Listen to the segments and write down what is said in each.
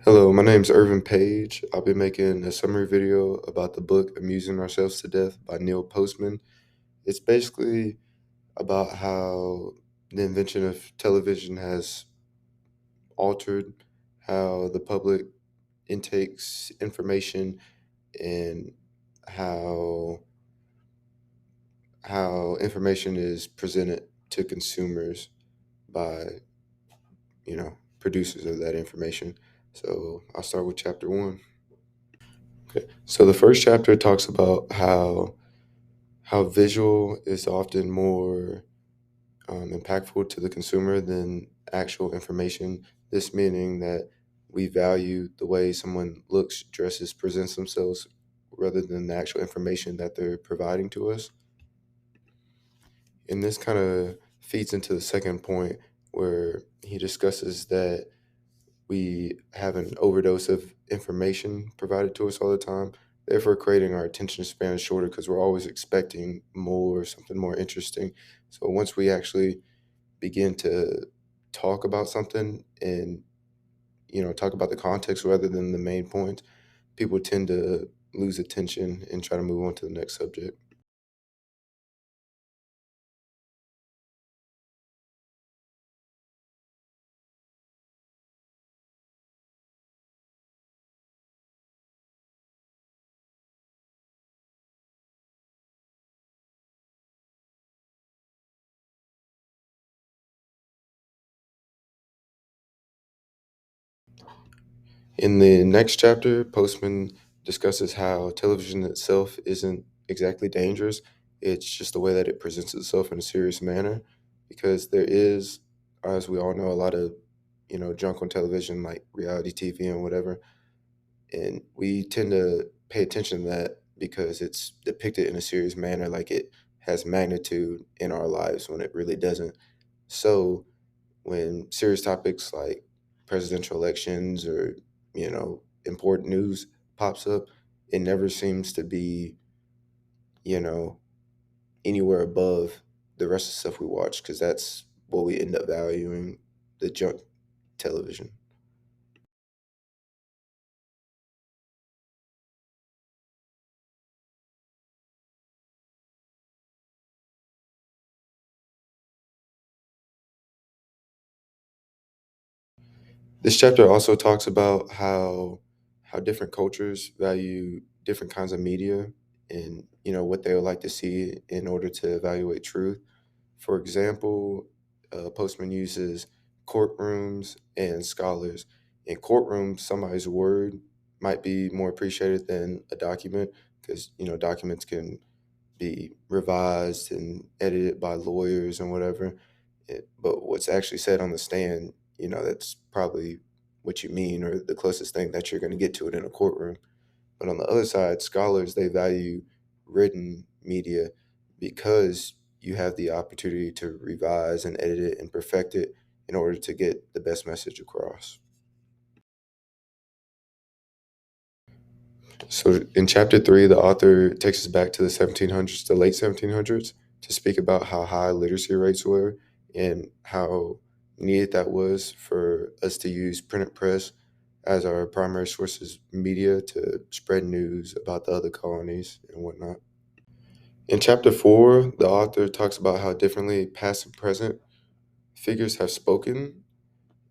Hello, my name's Irvin Page. I'll be making a summary video about the book Amusing Ourselves to Death by Neil Postman. It's basically about how the invention of television has altered how the public intakes information and how how information is presented to consumers by, producers of that information. So I'll start with chapter 1. Okay. So the first chapter talks about how visual is often more impactful to the consumer than actual information. This meaning that we value the way someone looks, dresses, presents themselves rather than the actual information that they're providing to us. And this kind of feeds into the second point where he discusses that we have an overdose of information provided to us all the time, therefore creating our attention span shorter because we're always expecting more, something more interesting. So once we actually begin to talk about something and talk about the context rather than the main point, people tend to lose attention and try to move on to the next subject. In the next chapter, Postman discusses how television itself isn't exactly dangerous. It's just the way that it presents itself in a serious manner, because there is, as we all know, a lot of junk on television, like reality TV and whatever, and we tend to pay attention to that because it's depicted in a serious manner, like it has magnitude in our lives when it really doesn't. So when serious topics like presidential elections or important news pops up, it never seems to be you know anywhere above the rest of the stuff we watch because that's what we end up valuing, the junk television. This chapter also talks about how different cultures value different kinds of media and what they would like to see in order to evaluate truth. For example, Postman uses courtrooms and scholars. In courtrooms, somebody's word might be more appreciated than a document because documents can be revised and edited by lawyers and whatever. But what's actually said on the stand, that's probably what you mean or the closest thing that you're going to get to it in a courtroom. But on the other side, scholars, they value written media because you have the opportunity to revise and edit it and perfect it in order to get the best message across. So in chapter 3, the author takes us back to the 1700s, the late 1700s, to speak about how high literacy rates were and how needed that was for us to use printed press as our primary sources media to spread news about the other colonies and whatnot. In chapter 4, the author talks about how differently past and present figures have spoken.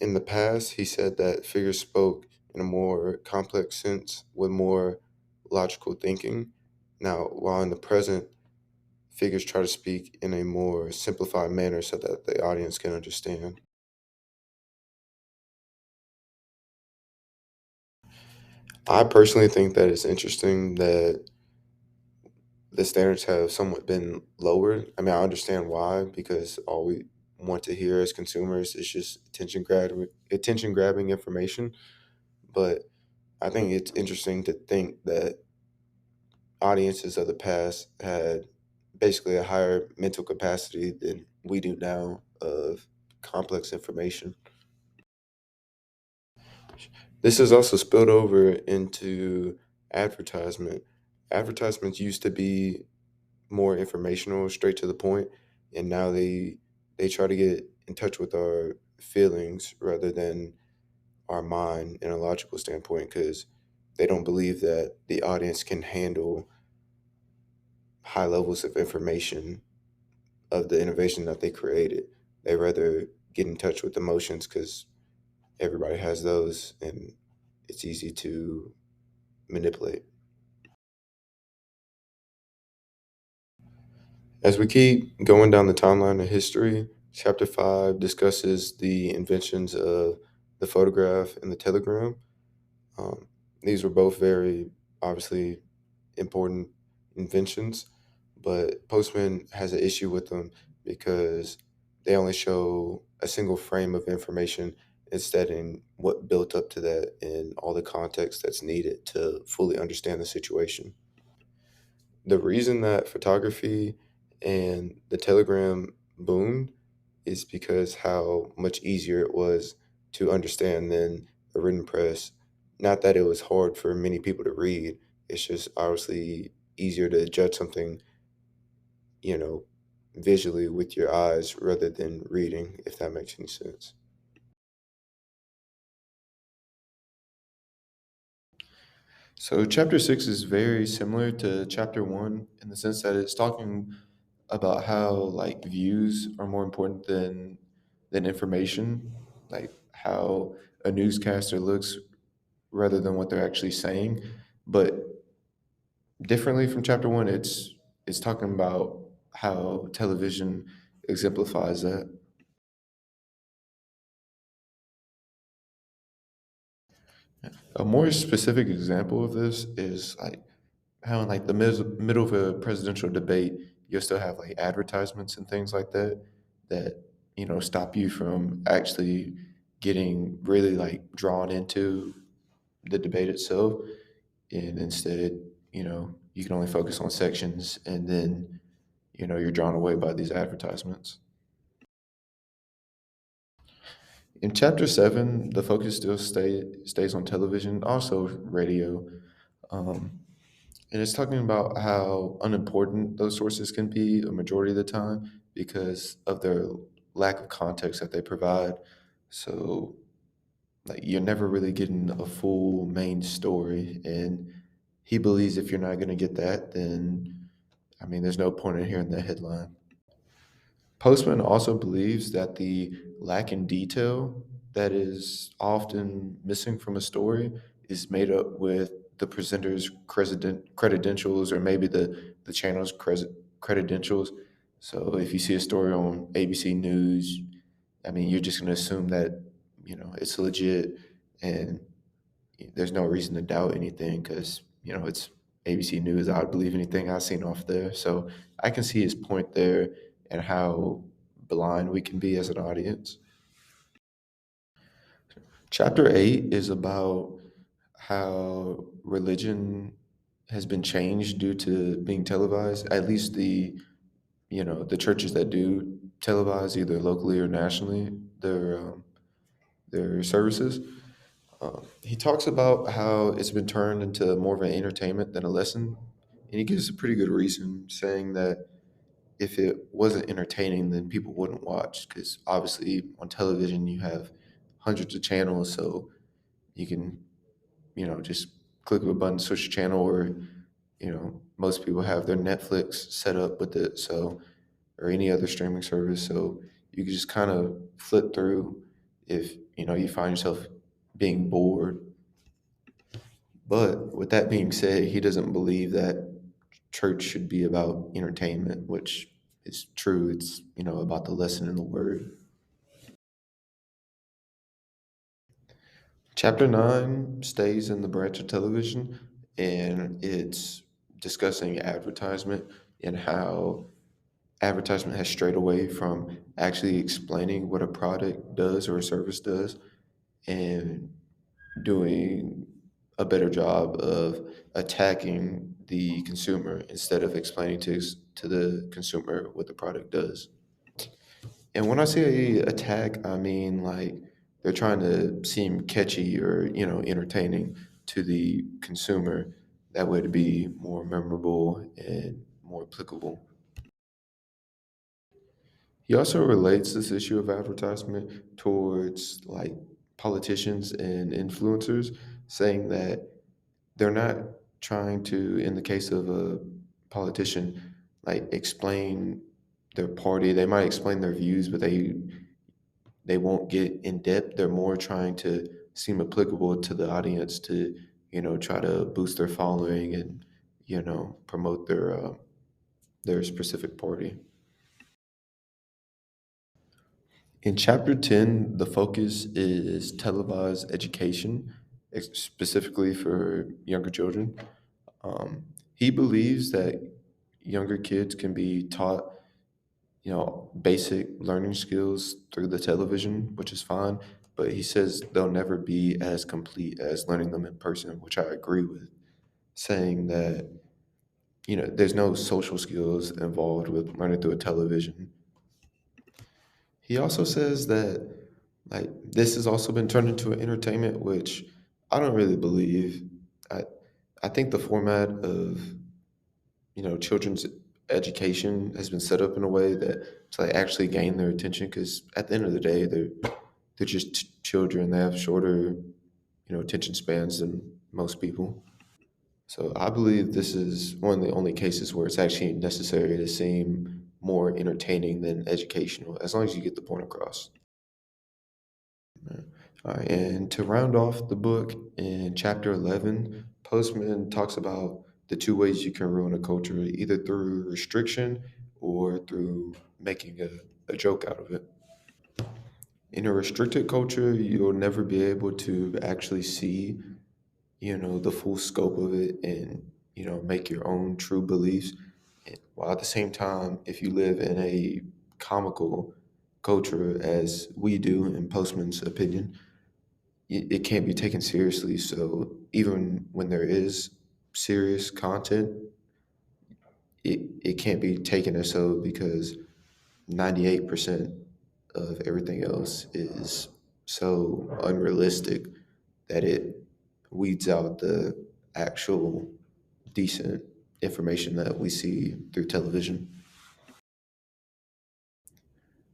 In the past, he said that figures spoke in a more complex sense with more logical thinking. Now, while in the present, figures try to speak in a more simplified manner so that the audience can understand. I personally think that it's interesting that the standards have somewhat been lowered. I mean, I understand why, because all we want to hear as consumers is just attention grabbing information. But I think it's interesting to think that audiences of the past had basically a higher mental capacity than we do now of complex information. This has also spilled over into advertisement. Advertisements used to be more informational, straight to the point, and now they try to get in touch with our feelings rather than our mind in a logical standpoint because they don't believe that the audience can handle high levels of information of the innovation that they created. They rather get in touch with emotions because everybody has those and it's easy to manipulate. As we keep going down the timeline of history, chapter 5 discusses the inventions of the photograph and the telegram. Um, these were both very obviously important inventions, but Postman has an issue with them because they only show a single frame of information instead in what built up to that and all the context that's needed to fully understand the situation. The reason that photography and the telegram boomed is because how much easier it was to understand than the written press. Not that it was hard for many people to read, it's just obviously easier to judge something, you know, visually with your eyes rather than reading, if that makes any sense. So, chapter 6 is very similar to chapter 1 in the sense that it's talking about how like views are more important than information, like how a newscaster looks rather than what they're actually saying. But differently from chapter 1, it's talking about how television exemplifies that. A more specific example of this is like how in like the middle of a presidential debate, you'll still have like advertisements and things like that that stop you from actually getting really like drawn into the debate itself, and instead, you can only focus on sections, and then you're drawn away by these advertisements. In chapter 7, the focus still stays on television, also radio. Um, And it's talking about how unimportant those sources can be a majority of the time because of their lack of context that they provide. So, like, you're never really getting a full main story. And he believes if you're not going to get that, then, I mean, there's no point in hearing the headline. Postman also believes that the lack in detail that is often missing from a story is made up with the presenter's credentials or maybe the channel's credentials. So if you see a story on ABC News, I mean, you're just going to assume that, it's legit and there's no reason to doubt anything because, it's ABC News. I would believe anything I've seen off there. So I can see his point there and how blind we can be as an audience. Chapter 8 is about how religion has been changed due to being televised. At least the churches that do televise either locally or nationally their services. He talks about how it's been turned into more of an entertainment than a lesson, and he gives a pretty good reason, saying that if it wasn't entertaining, then people wouldn't watch. Because obviously, on television, you have hundreds of channels, so you can, just click a button, switch channel, or most people have their Netflix set up with it, so or any other streaming service, so you can just kind of flip through if you find yourself being bored. But with that being said, he doesn't believe that church should be about entertainment, which is true. It's, about the lesson in the word. Chapter 9 stays in the branch of television and it's discussing advertisement and how advertisement has strayed away from actually explaining what a product does or a service does and doing a better job of attacking the consumer instead of explaining to the consumer what the product does. And when I say attack, I mean like they're trying to seem catchy or entertaining to the consumer. That way, to be more memorable and more applicable. He also relates this issue of advertisement towards like politicians and influencers, saying that they're not trying to, in the case of a politician, like explain their party. They might explain their views, but they won't get in depth. They're more trying to seem applicable to the audience to, try to boost their following and, promote their specific party. In chapter 10, the focus is televised education, specifically for younger children. He believes that younger kids can be taught, basic learning skills through the television, which is fine, but he says they'll never be as complete as learning them in person, which I agree with, saying that, there's no social skills involved with learning through a television. He also says that like this has also been turned into an entertainment, which I don't really believe. I I think the format of children's education has been set up in a way that to like actually gain their attention. Because at the end of the day, they're just children. They have shorter attention spans than most people. So I believe this is one of the only cases where it's actually necessary to seem more entertaining than educational, as long as you get the point across. Right. All right, and to round off the book in chapter 11, Postman talks about the two ways you can ruin a culture, either through restriction or through making a joke out of it. In a restricted culture, you'll never be able to actually see, the full scope of it and, make your own true beliefs. While at the same time, if you live in a comical culture, as we do, in Postman's opinion, it can't be taken seriously. So even when there is serious content, it can't be taken as so because 98% of everything else is so unrealistic that it weeds out the actual decent information that we see through television.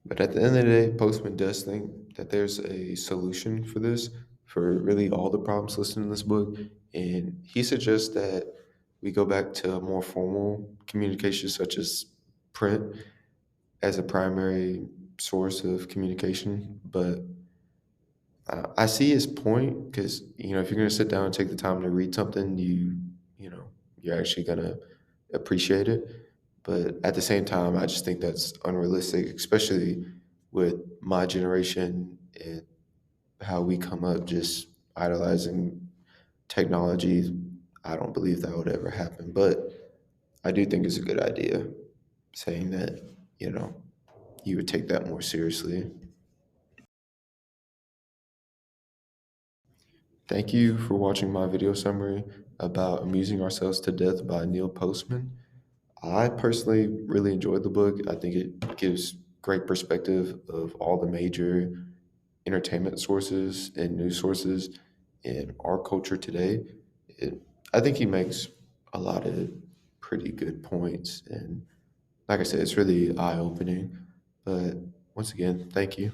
But at the end of the day, Postman does think that there's a solution for this, for really all the problems listed in this book. And he suggests that we go back to more formal communication, such as print, as a primary source of communication. But I see his point because, if you're going to sit down and take the time to read something, you're actually going to appreciate it. But at the same time, I just think that's unrealistic, especially with my generation and how we come up just idolizing technology. I don't believe that would ever happen. But I do think it's a good idea saying that, you know, you would take that more seriously. Thank you for watching my video summary about Amusing Ourselves to Death by Neil Postman. I personally really enjoyed the book. I think it gives great perspective of all the major entertainment sources and news sources in our culture today. It, I think he makes a lot of pretty good points. And like I said, it's really eye opening. But once again, thank you.